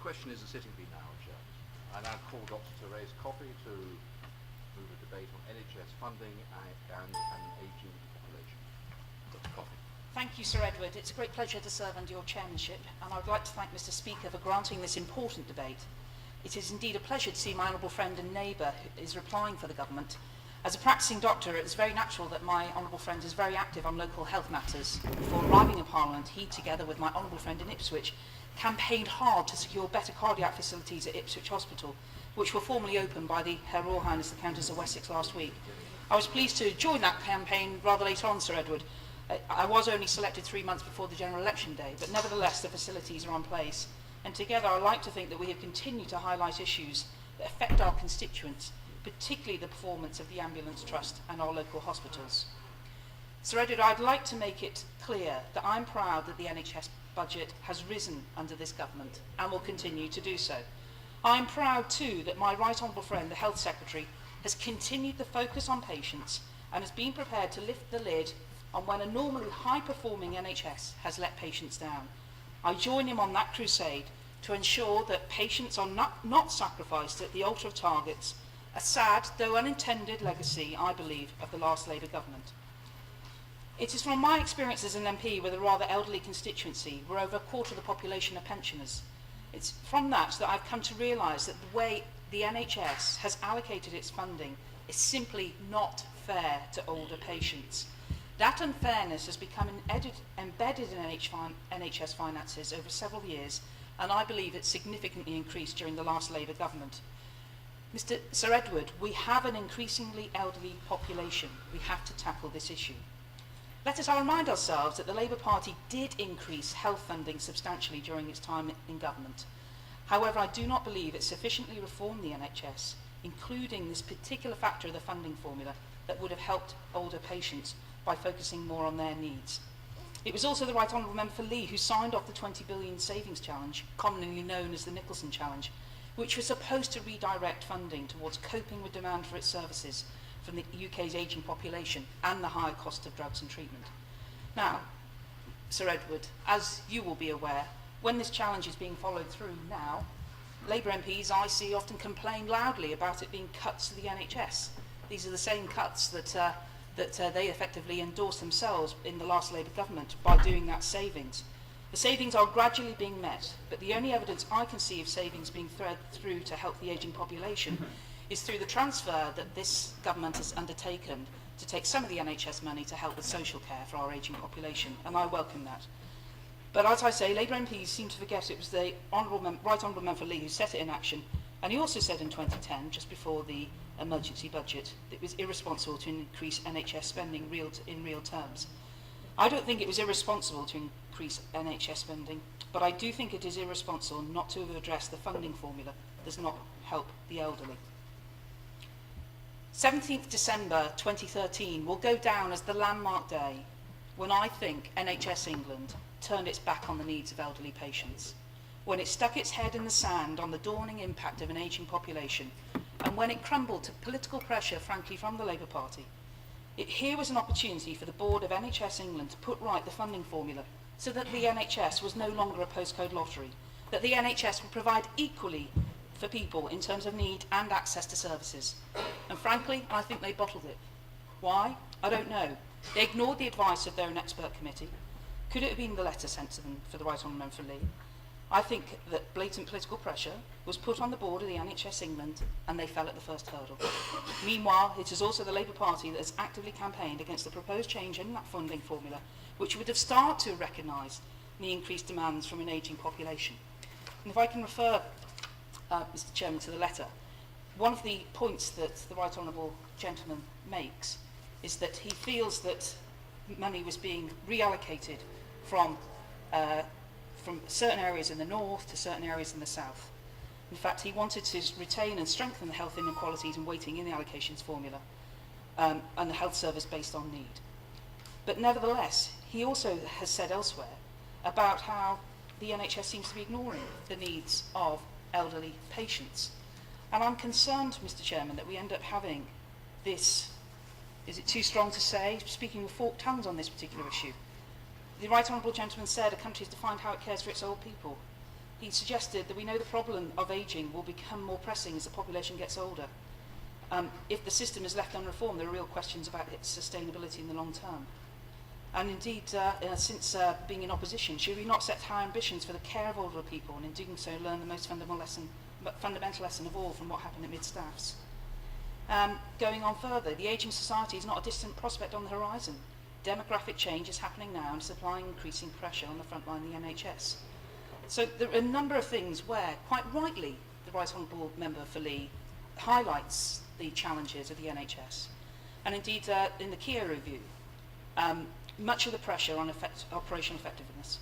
question is the sitting be now adjourned. I now call Dr. Therese Coffey to move a debate on NHS funding and an ageing population. Dr. Coffey. Thank you, Sir Edward. It's a great pleasure to serve under your chairmanship, and I would like to thank Mr. Speaker for granting this important debate. It is indeed a pleasure to see my honourable friend and neighbour who is replying for the government. As a practising doctor, it is very natural that my honourable friend is very active on local health matters. Before arriving in Parliament, he, together with my honourable friend in Ipswich, campaigned hard to secure better cardiac facilities at Ipswich Hospital, which were formally opened by Her Royal Highness the Countess of Wessex last week. I was pleased to join that campaign rather later on, Sir Edward. I was only selected 3 months before the general election day, but nevertheless the facilities are in place. And together I like to think that we have continued to highlight issues that affect our constituents, particularly the performance of the Ambulance Trust and our local hospitals. Sir Edward, I'd like to make it clear that I'm proud that the NHS budget has risen under this government and will continue to do so. I'm proud too that my right honourable friend, the Health Secretary, has continued the focus on patients and has been prepared to lift the lid on when a normally high-performing NHS has let patients down. I join him on that crusade to ensure that patients are not sacrificed at the altar of targets, a sad, though unintended legacy, I believe, of the last Labour government. It is from my experience as an MP with a rather elderly constituency, where over a quarter of the population are pensioners. It's from that I've come to realise that the way the NHS has allocated its funding is simply not fair to older patients. That unfairness has become embedded in NHS finances over several years, and I believe it significantly increased during the last Labour government. Sir Edward, we have an increasingly elderly population. We have to tackle this issue. Let us remind ourselves that the Labour Party did increase health funding substantially during its time in government. However, I do not believe it sufficiently reformed the NHS, including this particular factor of the funding formula that would have helped older patients by focusing more on their needs. It was also the Right Honourable Member for Leigh who signed off the 20 billion savings challenge, commonly known as the Nicholson Challenge, which was supposed to redirect funding towards coping with demand for its services from the UK's ageing population and the higher cost of drugs and treatment. Now, Sir Edward, as you will be aware, when this challenge is being followed through now, Labour MPs I see often complain loudly about it being cuts to the NHS. These are the same cuts that they effectively endorsed themselves in the last Labour government by doing that savings. The savings are gradually being met, but the only evidence I can see of savings being threaded through to help the ageing population is through the transfer that this government has undertaken to take some of the NHS money to help with social care for our ageing population, and I welcome that. But as I say, Labour MPs seem to forget it was the Right Honourable Member for Leigh who set it in action, and he also said in 2010, just before the emergency budget, that it was irresponsible to increase NHS spending in real terms. I don't think it was irresponsible to increase NHS spending, but I do think it is irresponsible not to have addressed the funding formula that does not help the elderly. 17th December 2013 will go down as the landmark day when I think NHS England turned its back on the needs of elderly patients, when it stuck its head in the sand on the dawning impact of an ageing population, and when it crumbled to political pressure, frankly, from the Labour Party. Here was an opportunity for the board of NHS England to put right the funding formula so that the NHS was no longer a postcode lottery, that the NHS would provide equally for people in terms of need and access to services. And frankly, I think they bottled it. Why? I don't know. They ignored the advice of their own expert committee. Could it have been the letter sent to them for the Right Honourable Member for Leigh? I think that blatant political pressure was put on the board of the NHS England and they fell at the first hurdle. Meanwhile, it is also the Labour Party that has actively campaigned against the proposed change in that funding formula, which would have started to recognise the increased demands from an ageing population. And if I can refer, Mr Chairman, to the letter, one of the points that the Right Honourable gentleman makes is that he feels that money was being reallocated from certain areas in the north to certain areas in the south. In fact, he wanted to retain and strengthen the health inequalities and weighting in the allocations formula and the health service based on need. But nevertheless, he also has said elsewhere about how the NHS seems to be ignoring the needs of elderly patients. And I'm concerned, Mr Chairman, that we end up having this, is it too strong to say, speaking with forked tongues on this particular issue. The Right Honourable gentleman said a country is defined how it cares for its old people. he suggested that we know the problem of ageing will become more pressing as the population gets older. If the system is left unreformed, there are real questions about its sustainability in the long term. And indeed, since being in opposition, should we not set high ambitions for the care of older people, and in doing so learn the most fundamental lesson of all from what happened at mid-staffs? Going on further, the ageing society is not a distant prospect on the horizon. Demographic change is happening now and is applying increasing pressure on the front line of the NHS. So there are a number of things where, quite rightly, the Right Honourable Member for Lee highlights the challenges of the NHS. And indeed, in the Keir review, much of the pressure on operational effectiveness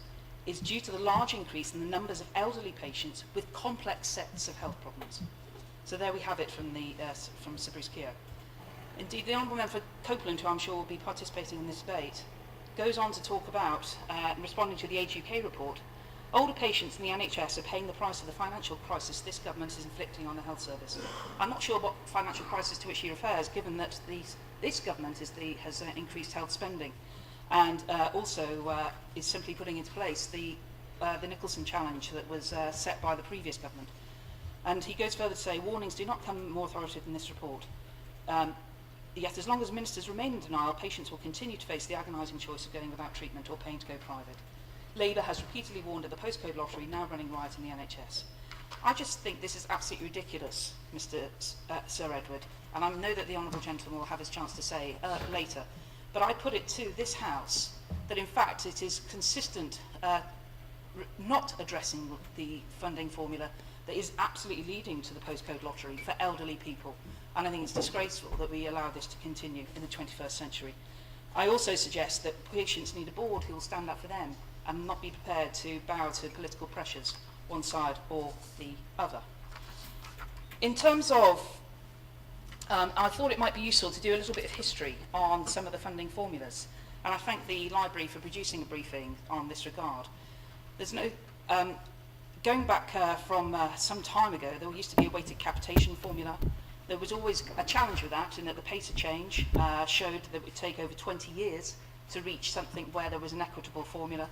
is due to the large increase in the numbers of elderly patients with complex sets of health problems. So there we have it from Sir Bruce Keir. Indeed, the Honourable Member for Copeland, who I'm sure will be participating in this debate, goes on to talk about, responding to the Age UK report, older patients in the NHS are paying the price of the financial crisis this government is inflicting on the health service. I'm not sure what financial crisis to which he refers, given that this government has increased health spending and also is simply putting into place the Nicholson challenge that was set by the previous government. And he goes further to say, warnings do not come more authoritative than this report. Yet as long as ministers remain in denial, patients will continue to face the agonising choice of going without treatment or paying to go private. Labour has repeatedly warned of the postcode lottery now running riot in the NHS. I just think this is absolutely ridiculous, Sir Edward, and I know that the Honourable Gentleman will have his chance to say later, but I put it to this House that in fact it is consistent not addressing the funding formula that is absolutely leading to the postcode lottery for elderly people, and I think it's disgraceful that we allow this to continue in the 21st century. I also suggest that patients need a board who will stand up for them and not be prepared to bow to political pressures, one side or the other. In terms of, I thought it might be useful to do a little bit of history on some of the funding formulas, and I thank the library for producing a briefing on this regard. There's no, going back from some time ago, there used to be a weighted capitation formula. There was always a challenge with that, in that the pace of change showed that it would take over 20 years to reach something where there was an equitable formula.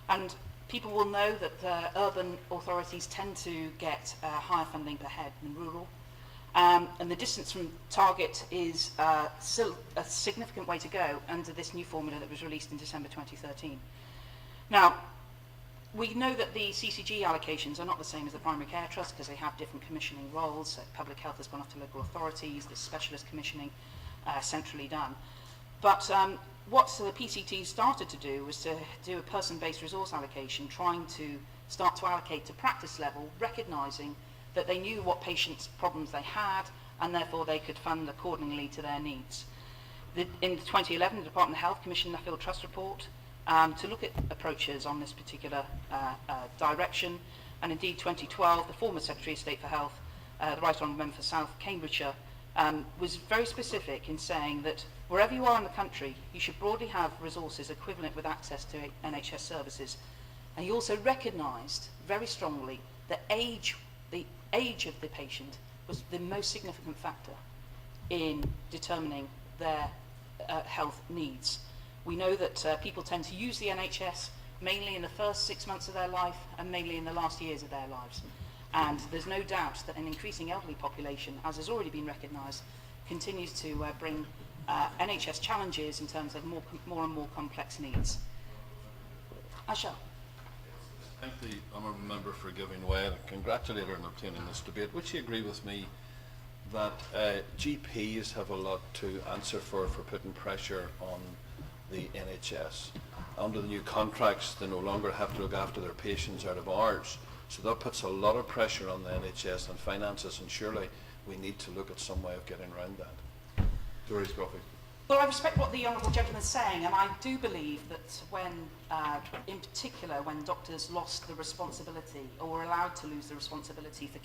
And people will know that urban authorities tend to get higher funding per head than rural. And the distance from target is still a significant way to go under this new formula that was released in December 2013. Now, we know that the CCG allocations are not the same as the primary care trust because they have different commissioning roles. So public health has gone off to local authorities, there's specialist commissioning centrally done. But what the PCT started to do was to do a person-based resource allocation, trying to start to allocate to practice level, recognising that they knew what patients' problems they had, and therefore they could fund accordingly to their needs. In 2011, the Department of Health commissioned the Nuffield Trust report to look at approaches on this particular direction, and indeed 2012, the former Secretary of State for Health, the Right Honourable Member for South Cambridgeshire, was very specific in saying that wherever you are in the country, you should broadly have resources equivalent with access to NHS services. And he also recognised very strongly that the age of the patient was the most significant factor in determining their health needs. We know that people tend to use the NHS mainly in the first 6 months of their life and mainly in the last years of their lives. And there's no doubt that an increasing elderly population, as has already been recognised, continues to bring NHS challenges in terms of more and more complex needs. I shall. Thank the Honourable Member for giving way and congratulate her on obtaining this debate. Would she agree with me that GPs have a lot to answer for putting pressure on the NHS? Under the new contracts, they no longer have to look after their patients out of hours. So that puts a lot of pressure on the NHS and finances, and surely we need to look at some way of getting around that. Doris Coffey. Well, I respect what the Honourable Gentleman is saying, and I do believe that when, in particular, when doctors lost the responsibility or were allowed to lose the responsibility for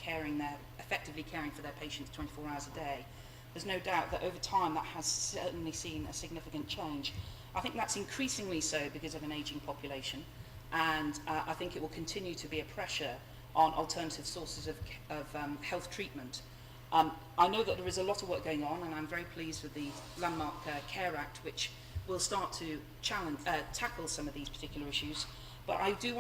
effectively caring for their patients 24 hours a day, there's no doubt that over time that has certainly seen a significant change. I think that's increasingly so because of an ageing population, and I think it will continue to be a pressure on alternative sources of health treatment. I know that there is a lot of work going on, and I'm very pleased with the landmark Care Act, which will start to tackle some of these particular issues. But I do want